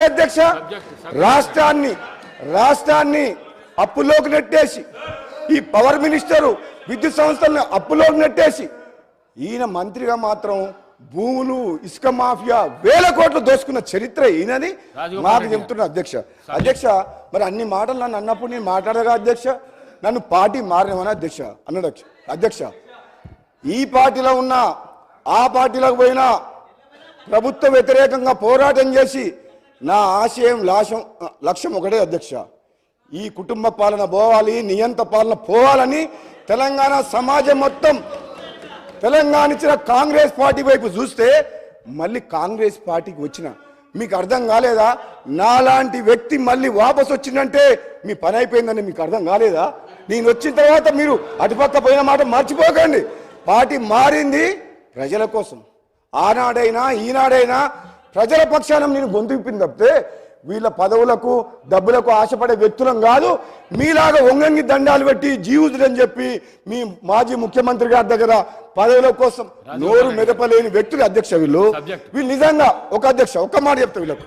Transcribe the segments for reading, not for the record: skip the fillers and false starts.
అధ్యక్ష రాష్ట్రాన్ని అప్పులోకి నెట్టేసి ఈ పవర్ మినిస్టరు విద్యుత్ సంస్థలను అప్పులోకి నెట్టేసి ఈయన మంత్రిగా మాత్రం భూములు ఇసుక మాఫియా వేల కోట్లు దోసుకున్న చరిత్ర ఈయనని మాకు చెప్తున్నా అధ్యక్ష మరి అన్ని మాటలు నన్ను అన్నప్పుడు నేను మాట్లాడగా అధ్యక్ష నన్ను పార్టీ మారినమని అన్నాడు అధ్యక్ష ఈ పార్టీలో ఉన్నా ఆ పార్టీలోకి పోయినా ప్రభుత్వ వ్యతిరేకంగా పోరాటం చేసి నా ఆశయం లక్ష్యం ఒకటే అధ్యక్ష ఈ కుటుంబ పాలన పోవాలి నియంత పాలన పోవాలని తెలంగాణ సమాజం మొత్తం తెలంగాణ ఇచ్చిన కాంగ్రెస్ పార్టీ వైపు చూస్తే మళ్ళీ కాంగ్రెస్ పార్టీకి వచ్చిన మీకు అర్థం కాలేదా నాలాంటి వ్యక్తి మళ్ళీ వాపసు వచ్చిందంటే మీ పని అయిపోయిందని మీకు అర్థం కాలేదా నేను వచ్చిన తర్వాత మీరు అటుపక్క పోయిన మాట మర్చిపోకండి పార్టీ మారింది ప్రజల కోసం ఆనాడైనా ఈనాడైనా ప్రజల పక్షాన నేను గొంతు విప్పింది తప్పితే వీళ్ళ పదవులకు డబ్బులకు ఆశపడే వ్యక్తులం కాదు మీలాగా వంగంగి దండాలు పెట్టి జీవితులని చెప్పి మీ మాజీ ముఖ్యమంత్రి గారి దగ్గర పదవుల కోసం నోరు మెదపలేని వ్యక్తులు అధ్యక్ష వీళ్ళు నిజంగా ఒక్క మాట చెప్తా వీళ్ళకు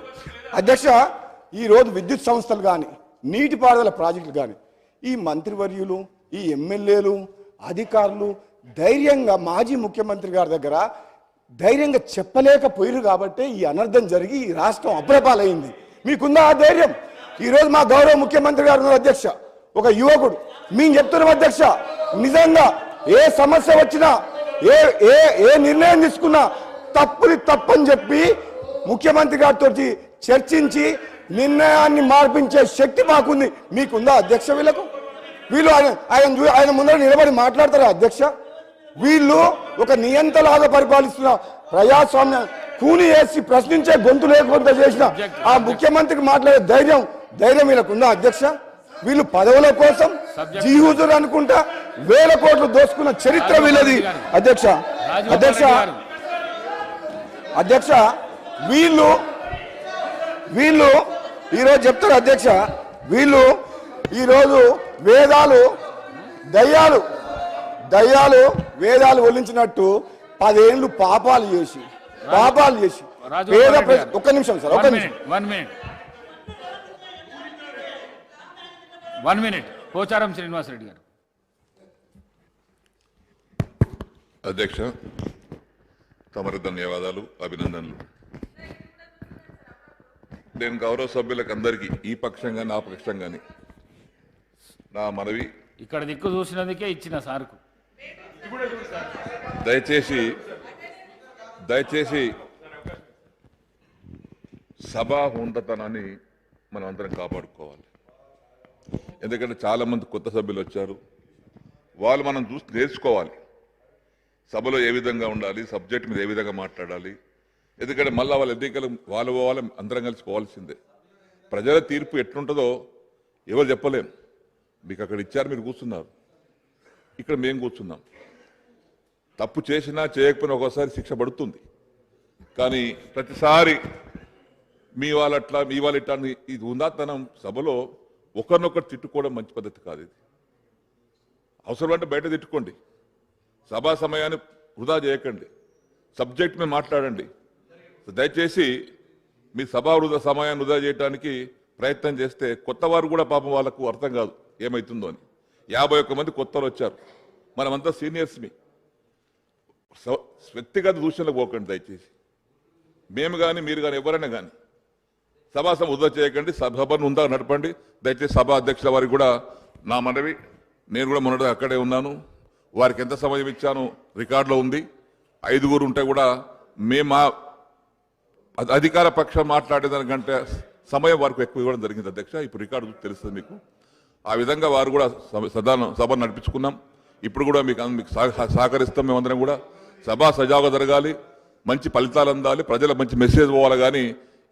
అధ్యక్ష ఈ రోజు విద్యుత్ సంస్థలు కానీ నీటిపారుదల ప్రాజెక్టులు కానీ ఈ మంత్రివర్యులు ఈ ఎమ్మెల్యేలు అధికారులు ధైర్యంగా మాజీ ముఖ్యమంత్రి గారి దగ్గర ధైర్యంగా చెప్పలేకపోయారు కాబట్టి ఈ అనర్థం జరిగి ఈ రాష్ట్రం అప్రపాలైంది మీకుందా ఆ ధైర్యం ఈరోజు మా గౌరవ ముఖ్యమంత్రి గారు అధ్యక్ష ఒక యువకుడు మేము చెప్తున్నాం అధ్యక్ష నిజంగా ఏ సమస్య వచ్చినా ఏ నిర్ణయం తీసుకున్నా తప్పని చెప్పి ముఖ్యమంత్రి గారితో చర్చించి నిర్ణయాన్ని మార్పించే శక్తి మాకుంది మీకుందా అధ్యక్ష వీళ్ళు ఆయన ముందర నిలబడి మాట్లాడతారా అధ్యక్ష వీళ్ళు ఒక నియంతలాగా పరిపాలిస్తున్న ప్రజాస్వామ్య కూని వేసి ప్రశ్నించే గొంతు లేకుండా చేసిన ఆ ముఖ్యమంత్రికి మాట్లాడే ధైర్యం వీళ్ళకుందా అధ్యక్ష వీళ్ళు పదవుల కోసం జీహుజురు అనుకుంటా వేల కోట్లు దోసుకున్న చరిత్ర వీళ్ళది అధ్యక్ష వీళ్ళు ఈరోజు చెప్తారు అధ్యక్ష వీళ్ళు ఈరోజు దయ్యాలు వేదాలు ఒలించినట్టు 10 ఏళ్ళు పాపాలు చేసి ఒక్క నిమిషం sir one minute Pocharam Srinivasa Reddy గారు అధ్యక్ష తమరి ధన్యవాదాలు అభినందనలు నేను గౌరవ సభ్యులకు అందరికీ ఈ పక్షం కానీ ఆ పక్షం కానీ నా మనవి ఇక్కడ దిక్కు చూసినందుకే ఇచ్చిన సార్కు దయచేసి సభా హుందతనాన్ని మనం అందరం కాపాడుకోవాలి ఎందుకంటే చాలామంది కొత్త సభ్యులు వచ్చారు వాళ్ళు మనం చూసి నేర్చుకోవాలి సభలో ఏ విధంగా ఉండాలి సబ్జెక్ట్ మీద ఏ విధంగా మాట్లాడాలి ఎందుకంటే మళ్ళీ వాళ్ళ ఎన్నికలు వాళ్ళు అందరం కలిసి పోవాల్సిందే ప్రజల తీర్పు ఎట్లుంటుందో ఎవరు చెప్పలేం మీకు అక్కడ ఇచ్చారు మీరు కూర్చున్నారు ఇక్కడ మేము కూర్చున్నాం తప్పు చేసినా చేయకపోయినా ఒక్కోసారి శిక్ష పడుతుంది కానీ ప్రతిసారి మీ వాళ్ళ ఇట్లా ఇది ఉందాతనం సభలో ఒకరినొకరు తిట్టుకోవడం మంచి పద్ధతి కాదు ఇది అవసరం అంటే బయట తిట్టుకోండి సభా సమయాన్ని వృధా చేయకండి సబ్జెక్ట్ మీద మాట్లాడండి దయచేసి మీ సభా సమయాన్ని వృధా చేయడానికి ప్రయత్నం చేస్తే కొత్త వారు కూడా పాపం వాళ్ళకు అర్థం కాదు ఏమవుతుందో అని 51 మంది కొత్తలు వచ్చారు మనమంతా సీనియర్స్ వ్యక్తిగత దూషణలకు పోకండి దయచేసి మేము కానీ మీరు కానీ ఎవరైనా కానీ సభ వృధా చేయకండి సభను ఉందా నడపండి దయచేసి సభ అధ్యక్షుల వారికి కూడా నా మనవి నేను కూడా మొన్నటి అక్కడే ఉన్నాను వారికి ఎంత సమయం ఇచ్చాను రికార్డులో ఉంది 5 ఉంటే కూడా మేము అధికార పక్షం మాట్లాడేదానికంటే సమయం వారికి ఎక్కువ ఇవ్వడం జరిగింది అధ్యక్ష ఇప్పుడు రికార్డు తెలుస్తుంది మీకు ఆ విధంగా వారు కూడా సభ నడిపించుకున్నాం ఇప్పుడు కూడా మీకు సహకరిస్తాం మేమందరం కూడా సభ సజావుగా జరగాలి మంచి ఫలితాలు అందాలి ప్రజల మంచి మెసేజ్ పోవాలి కానీ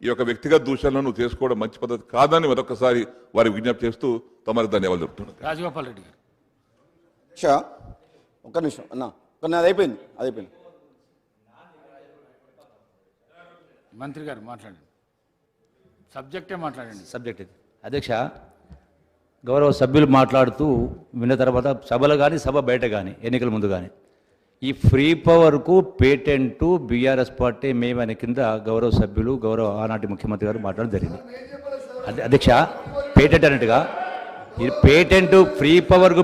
ఈ యొక్క వ్యక్తిగత దూషణలను చేసుకోవడం మంచి పద్ధతి కాదని మరొకసారి వారికి విజ్ఞప్తి చేస్తూ తమరికి ధన్యవాదాలు చెప్తున్నాను రాజగోపాల్ రెడ్డి గారు ఒక్క నిమిషం అన్న అది అయిపోయింది మంత్రి గారు మాట్లాడండి సబ్జెక్టే మాట్లాడండి సబ్జెక్ట్ ఇది అధ్యక్ష గౌరవ సభ్యులు మాట్లాడుతూ విన్న తర్వాత సభలో కానీ సభ బయట కానీ ఎన్నికల ముందు కానీ ఈ ఫ్రీ పవర్కు పేటెంట్ బీఆర్ఎస్ పార్టీ మేము ఆయన కింద గౌరవ సభ్యులు ఆనాటి ముఖ్యమంత్రి గారు మాట్లాడడం జరిగింది. అధ్యక్ష పేటెంట్ అన్నట్టుగా ఈ పేటెంట్ ఫ్రీ పవర్కు